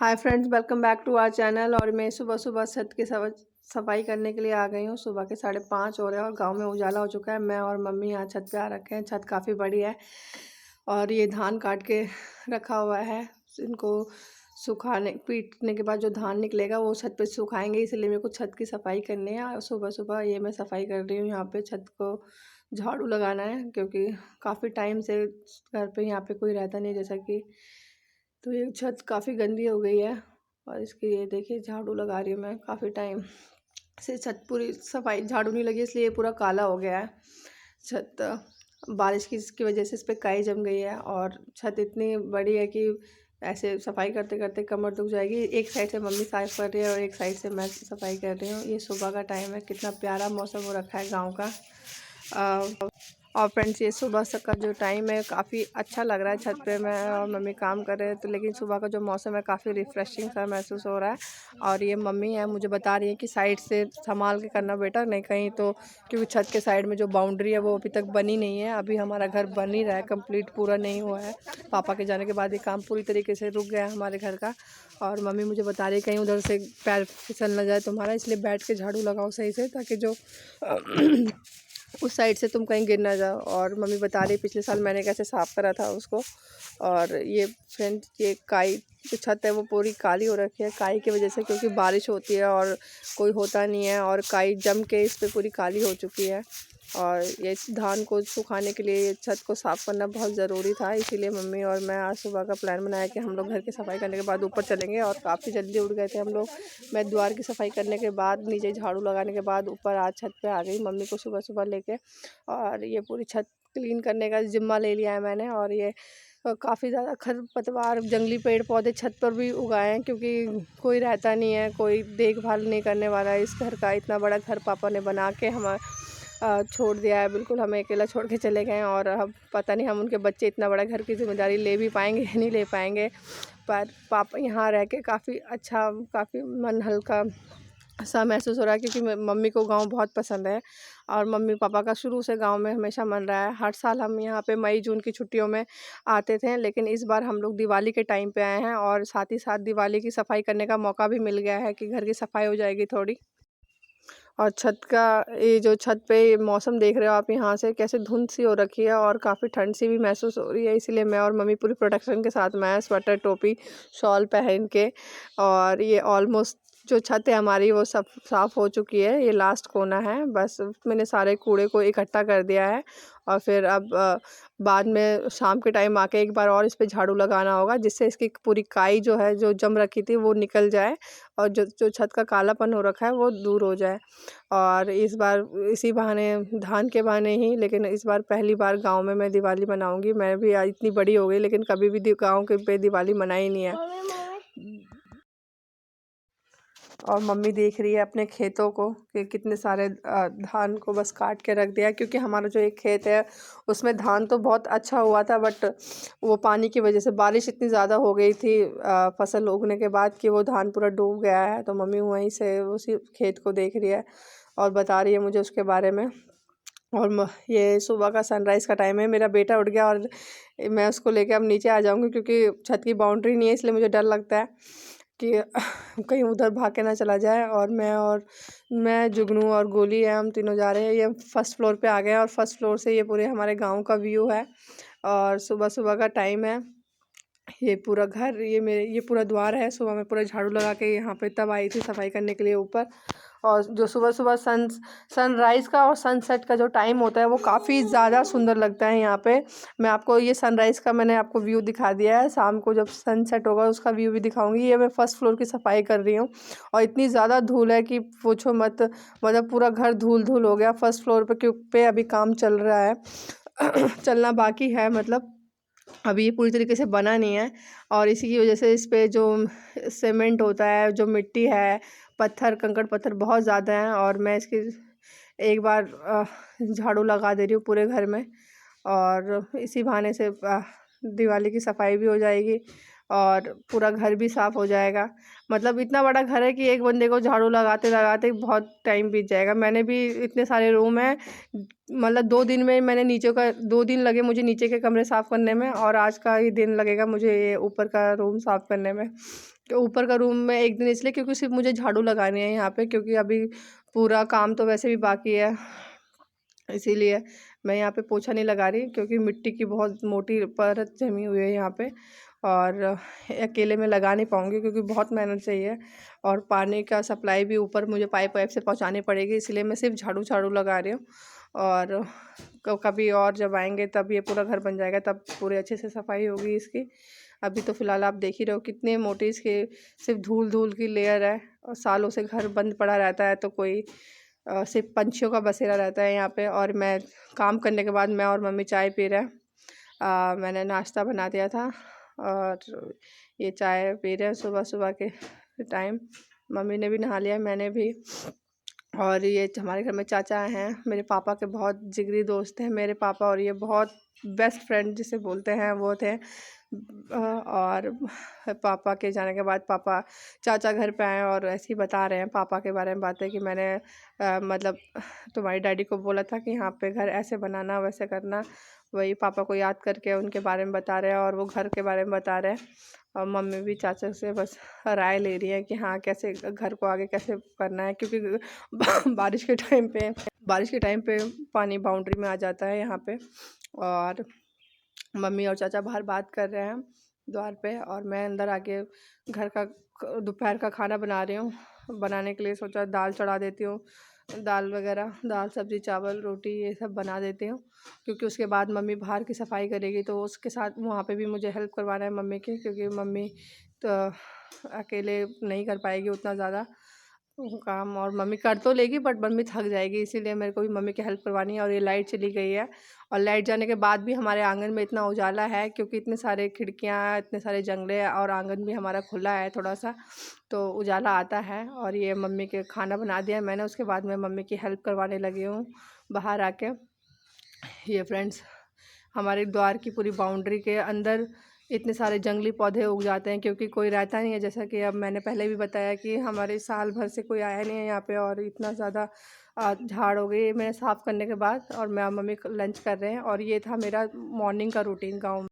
Hi friends, welcome back to our channel. और मैं सुबह सुबह छत की सफाई करने के लिए आ गई हूँ। सुबह के 5:30 हो रहे हैं और गांव में उजाला हो चुका है। मैं और मम्मी यहाँ छत पे आ रखे हैं। छत काफ़ी बड़ी है और ये धान काट के रखा हुआ है। इनको सुखाने पीटने के बाद जो धान निकलेगा वो छत पे सुखाएंगे, इसलिए मेरे को छत की सफाई करनी है। और सुबह सुबह ये मैं सफाई कर रही हूँ। यहाँ पे छत को झाड़ू लगाना है क्योंकि काफ़ी टाइम से घर पे यहाँ पे कोई रहता नहीं, जैसा कि तो ये छत काफ़ी गंदी हो गई है। और इसकी ये देखिए झाड़ू लगा रही हूँ मैं। काफ़ी टाइम से छत पूरी सफाई झाड़ू नहीं लगी, इसलिए ये पूरा काला हो गया है छत। बारिश की वजह से इस पर काई जम गई है और छत इतनी बड़ी है कि ऐसे सफाई करते करते कमर दुख जाएगी। एक साइड से मम्मी साफ कर रही है और एक साइड से मैं सफाई कर रही हूँ। ये सुबह का टाइम है, कितना प्यारा मौसम हो रखा है गाँव का। और फ्रेंड्स, ये सुबह से का जो टाइम है काफ़ी अच्छा लग रहा है। छत पे मैं और मम्मी काम कर रहे हैं, तो लेकिन सुबह का जो मौसम है काफ़ी रिफ़्रेशिंग सा महसूस हो रहा है। और ये मम्मी है, मुझे बता रही है कि साइड से संभाल के करना बेटा, नहीं कहीं तो, क्योंकि छत के साइड में जो बाउंड्री है वो अभी तक बनी नहीं है। अभी हमारा घर बन ही रहा है, कंप्लीट पूरा नहीं हुआ है। पापा के जाने के बाद ये काम पूरी तरीके से रुक गया है हमारे घर का। और मम्मी मुझे बता रही है कहीं उधर से पैर फिसल ना जाए तुम्हारा, इसलिए बैठ के झाड़ू लगाओ सही से, ताकि जो उस साइड से तुम कहीं गिर ना जाओ। और मम्मी बता रही पिछले साल मैंने कैसे साफ़ करा था उसको। और ये फ्रेंड, ये काई जो छत है वो पूरी काली हो रखी है काई की वजह से, क्योंकि बारिश होती है और कोई होता नहीं है और काई जम के इस पर पूरी काली हो चुकी है। और ये धान को सुखाने के लिए ये छत को साफ़ करना बहुत ज़रूरी था, इसीलिए मम्मी और मैं आज सुबह का प्लान बनाया कि हम लोग घर की सफाई करने के बाद ऊपर चलेंगे। और काफ़ी जल्दी उठ गए थे हम लोग। मैं द्वार की सफाई करने के बाद, नीचे झाड़ू लगाने के बाद ऊपर आज छत पे आ गई मम्मी को सुबह सुबह लेके। और ये पूरी छत क्लीन करने का ज़िम्मा ले लिया है मैंने। और ये काफ़ी ज़्यादा खरपतवार, जंगली पेड़ पौधे छत पर भी उगाए हैं, क्योंकि कोई रहता नहीं है, कोई देखभाल नहीं करने वाला है इस घर का। इतना बड़ा घर पापा ने बना के हम छोड़ दिया है, बिल्कुल हमें अकेला छोड़ के चले गए हैं। और अब पता नहीं हम उनके बच्चे इतना बड़ा घर की जिम्मेदारी ले भी पाएंगे या नहीं ले पाएंगे। पर पापा यहाँ रह के काफ़ी अच्छा, काफ़ी मन हल्का सा महसूस हो रहा है, क्योंकि मम्मी को गांव बहुत पसंद है। और मम्मी पापा का शुरू से गांव में हमेशा मन रहा है। हर साल हम यहाँ पे मई जून की छुट्टियों में आते थे, लेकिन इस बार हम लोग दिवाली के टाइम पे आए हैं। और साथ ही साथ दिवाली की सफाई करने का मौका भी मिल गया है कि घर की सफाई हो जाएगी थोड़ी। और छत का ये जो छत पे मौसम देख रहे हो आप, यहाँ से कैसे धुंध सी हो रखी है और काफ़ी ठंड सी भी महसूस हो रही है, इसीलिए मैं और मम्मी पूरी प्रोटेक्शन के साथ में आए, स्वेटर टोपी शॉल पहन के। और ये ऑलमोस्ट जो छत है हमारी वो सब साफ़ हो चुकी है। ये लास्ट कोना है, बस मैंने सारे कूड़े को इकट्ठा कर दिया है। और फिर अब बाद में शाम के टाइम आके एक बार और इस पे झाड़ू लगाना होगा, जिससे इसकी पूरी काई जो है, जो जम रखी थी, वो निकल जाए और जो जो छत का कालापन हो रखा है वो दूर हो जाए। और इस बार इसी बहाने, धान के बहाने ही, लेकिन इस बार पहली बार गांव में मैं दिवाली मनाऊंगी। मैं भी आज इतनी बड़ी हो गई, लेकिन कभी भी गांव के पे दिवाली मनाई नहीं है। और मम्मी देख रही है अपने खेतों को कि कितने सारे धान को बस काट के रख दिया, क्योंकि हमारा जो एक खेत है उसमें धान तो बहुत अच्छा हुआ था, बट वो पानी की वजह से, बारिश इतनी ज़्यादा हो गई थी फसल उगने के बाद, कि वो धान पूरा डूब गया है। तो मम्मी वहीं से उसी खेत को देख रही है और बता रही है मुझे उसके बारे में। और ये सुबह का सनराइज़ का टाइम है। मेरा बेटा उठ गया और मैं उसको लेके अब नीचे आ जाऊंगी, क्योंकि छत की बाउंड्री नहीं है, इसलिए मुझे डर लगता है कि कहीं उधर भाग के ना चला जाए। और मैं जुगनू और गोली है, हम तीनों जा रहे हैं। ये फर्स्ट फ्लोर पे आ गए हैं और फर्स्ट फ्लोर से ये पूरे हमारे गांव का व्यू है। और सुबह सुबह का टाइम है। ये पूरा घर, ये पूरा द्वार है। सुबह में पूरा झाड़ू लगा के यहाँ पे तब आई थी सफाई करने के लिए ऊपर। और जो सुबह सुबह सनराइज़ का और सनसेट का जो टाइम होता है वो काफ़ी ज़्यादा सुंदर लगता है यहाँ पे। मैं आपको ये सनराइज़ का मैंने आपको व्यू दिखा दिया है, शाम को जब सनसेट होगा उसका व्यू भी दिखाऊंगी। ये मैं फर्स्ट फ्लोर की सफाई कर रही हूँ और इतनी ज़्यादा धूल है कि पूछो मत। मतलब पूरा घर धूल धूल हो गया फर्स्ट फ्लोर पे अभी काम चल रहा है चलना बाकी है, मतलब अभी ये पूरी तरीके से बना नहीं है। और इसी की वजह से इस पे जो सीमेंट होता है, जो मिट्टी है, पत्थर, कंकड़ पत्थर बहुत ज़्यादा हैं। और मैं इसकी एक बार झाड़ू लगा दे रही हूँ पूरे घर में। और इसी बहाने से दिवाली की सफाई भी हो जाएगी और पूरा घर भी साफ़ हो जाएगा। मतलब इतना बड़ा घर है कि एक बंदे को झाड़ू लगाते लगाते बहुत टाइम बीत जाएगा। मैंने भी, इतने सारे रूम हैं, मतलब 2 दिन में मैंने नीचे का, 2 दिन लगे मुझे नीचे के कमरे साफ़ करने में, और आज का ही दिन लगेगा मुझे ये ऊपर का रूम साफ़ करने में। ऊपर का रूम में एक दिन इसलिए क्योंकि सिर्फ मुझे झाड़ू लगानी है यहाँ पे, क्योंकि अभी पूरा काम तो वैसे भी बाकी है, इसीलिए मैं यहाँ पे पोछा नहीं लगा रही, क्योंकि मिट्टी की बहुत मोटी परत जमी हुई है यहाँ पे, और अकेले में लगा नहीं पाऊँगी क्योंकि बहुत मेहनत चाहिए, और पानी का सप्लाई भी ऊपर मुझे पाइप वाइप से पहुँचानी पड़ेगी, इसलिए मैं सिर्फ झाड़ू झाड़ू लगा रही हूँ। और कभी और जब आएंगे तब ये पूरा घर बन जाएगा, तब पूरे अच्छे से सफाई होगी इसकी। अभी तो फ़िलहाल आप देख ही रहे हो कितने मोटे इसके सिर्फ धूल धूल की लेयर है, और सालों से घर बंद पड़ा रहता है तो कोई सिर्फ पंछियों का बसेरा रहता है यहाँ पे। और मैं काम करने के बाद मैं और मम्मी चाय पी रहे हैं। मैंने नाश्ता बना दिया था और ये चाय पी रहे हैं सुबह सुबह के टाइम। मम्मी ने भी नहा लिया, मैंने भी। और ये हमारे घर में चाचा हैं, मेरे पापा के बहुत जिगरी दोस्त हैं मेरे पापा, और ये बहुत बेस्ट फ्रेंड जिसे बोलते हैं वो थे। और पापा के जाने के बाद पापा चाचा घर पे आए और ऐसे ही बता रहे हैं पापा के बारे में बातें कि मैंने मतलब तुम्हारी डैडी को बोला था कि यहाँ पे घर ऐसे बनाना वैसे करना। वही पापा को याद करके उनके बारे में बता रहे हैं और वो घर के बारे में बता रहे हैं। और मम्मी भी चाचा से बस राय ले रही है कि हाँ कैसे घर को आगे कैसे करना है, क्योंकि बारिश के टाइम पे पानी बाउंड्री में आ जाता है यहाँ पे। और मम्मी और चाचा बाहर बात कर रहे हैं द्वार पे, और मैं अंदर आके घर का दोपहर का खाना बना रही हूँ। बनाने के लिए सोचा दाल चढ़ा देती हूँ, दाल वगैरह, दाल सब्ज़ी चावल रोटी ये सब बना देती हूँ, क्योंकि उसके बाद मम्मी बाहर की सफाई करेगी तो उसके साथ वहाँ पे भी मुझे हेल्प करवाना है मम्मी की, क्योंकि मम्मी तो अकेले नहीं कर पाएगी उतना ज़्यादा काम, और मम्मी कर तो लेगी बट मम्मी थक जाएगी, इसीलिए मेरे को भी मम्मी की हेल्प करवानी है। और ये लाइट चली गई है, और लाइट जाने के बाद भी हमारे आंगन में इतना उजाला है क्योंकि इतने सारे खिड़कियाँ, इतने सारे जंगले और आंगन भी हमारा खुला है थोड़ा सा, तो उजाला आता है। और ये मम्मी के खाना बना दिया मैंने, उसके बाद मैं मम्मी की हेल्प करवाने लगी हूँ बाहर आके। ये फ्रेंड्स हमारे द्वार की पूरी बाउंड्री के अंदर इतने सारे जंगली पौधे उग जाते हैं, क्योंकि कोई रहता नहीं है, जैसा कि अब मैंने पहले भी बताया कि हमारे साल भर से कोई आया नहीं है यहाँ पे, और इतना ज़्यादा झाड़ हो गई मैंने साफ़ करने के बाद। और मैं मम्मी लंच कर रहे हैं, और ये था मेरा मॉर्निंग का रूटीन गाँव में।